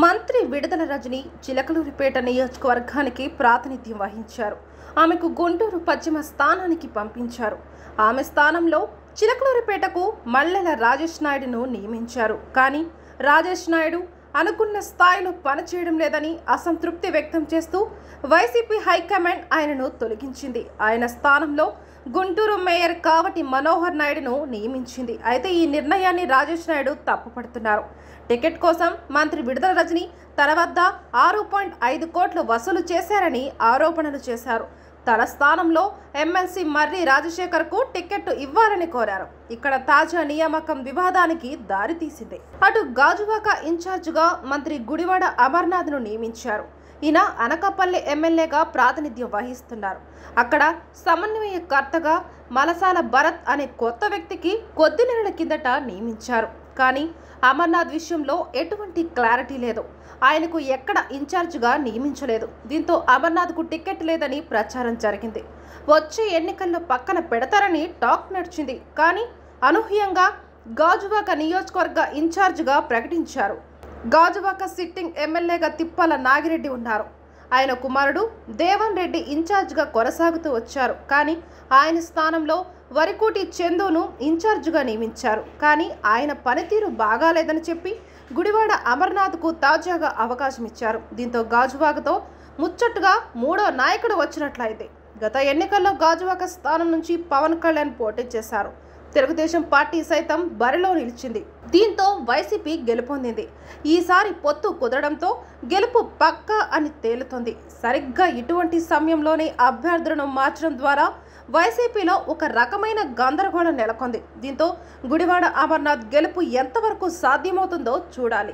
మంత్రి విడుదల రజని చిలకలూరిపేట నియోజకవర్గానికి ప్రాతినిధ్యం వహించారు. ఆమెకు గుంటూరు పశ్చిమ స్థానానికి పంపించారు. ఆమె స్థానంలో చిలకలూరిపేటకు మల్లెల రాజేష్ నాయుడును నియమించారు. కానీ రాజేష్ నాయుడు అనుకున్న స్థాయిలో పనిచేయడం లేదని అసంతృప్తి వ్యక్తం చేస్తూ వైసీపీ హైకమాండ్ ఆయనను తొలగించింది. ఆయన స్థానంలో గుంటూరు మేయర్ కావటి మనోహర్ నాయుడును నియమించింది. అయితే ఈ నిర్ణయాన్ని రాజేష్ నాయుడు తప్పుపడుతున్నారు. టికెట్ కోసం మంత్రి విడుదల రజని తన వద్ద 6.5 కోట్లు వసూలు చేశారని ఆరోపణలు చేశారు. తన స్థానంలో ఎమ్మెల్సీ మర్రి రాజశేఖర్కు టికెట్ ఇవ్వాలని కోరారు. ఇక్కడ తాజా నియామకం వివాదానికి దారితీసింది. అటు గాజువాక ఇన్ఛార్జిగా మంత్రి గుడివాడ అమర్నాథ్ను నియమించారు. ఈయన అనకాపల్లి ఎమ్మెల్యేగా ప్రాతినిధ్యం వహిస్తున్నారు. అక్కడ సమన్వయకర్తగా మలసాల భరత్ అనే కొత్త వ్యక్తికి కొద్ది నెలల కిందట నియమించారు. కానీ అమర్నాథ్ విషయంలో ఎటువంటి క్లారిటీ లేదు. ఆయనకు ఎక్కడ ఇన్ఛార్జిగా నియమించలేదు. దీంతో అమర్నాథ్కు టికెట్ లేదని ప్రచారం జరిగింది. వచ్చే ఎన్నికల్లో పక్కన పెడతారని టాక్ నడిచింది. కానీ అనూహ్యంగా గాజువాక నియోజకవర్గ ఇన్ఛార్జిగా ప్రకటించారు. గాజువాక సిట్టింగ్ ఎమ్మెల్యేగా తిప్పాల నాగిరెడ్డి ఉన్నారు. ఆయన కుమారుడు దేవన్ రెడ్డి ఇన్ఛార్జిగా కొనసాగుతూ వచ్చారు. కానీ ఆయన స్థానంలో వరికోటి చందును ఇన్ఛార్జిగా నియమించారు. కానీ ఆయన పనితీరు బాగాలేదని చెప్పి గుడివాడ అమర్నాథ్కు తాజాగా అవకాశం ఇచ్చారు. దీంతో గాజువాకతో ముచ్చట్టుగా మూడో నాయకుడు వచ్చినట్లయింది. గత ఎన్నికల్లో గాజువాక స్థానం నుంచి పవన్ కళ్యాణ్ పోటీ చేశారు. తెలుగుదేశం పార్టీ సైతం బరిలో నిలిచింది. దీంతో వైసీపీ గెలుపొందింది. ఈసారి పొత్తు కుదరడంతో గెలుపు పక్కా అని తేలుతోంది. సరిగ్గా ఇటువంటి సమయంలోనే అభ్యర్థులను మార్చడం ద్వారా వైసీపీలో ఒక రకమైన గందరగోళం నెలకొంది. దీంతో గుడివాడ అమర్నాథ్ గెలుపు ఎంతవరకు సాధ్యమవుతుందో చూడాలి.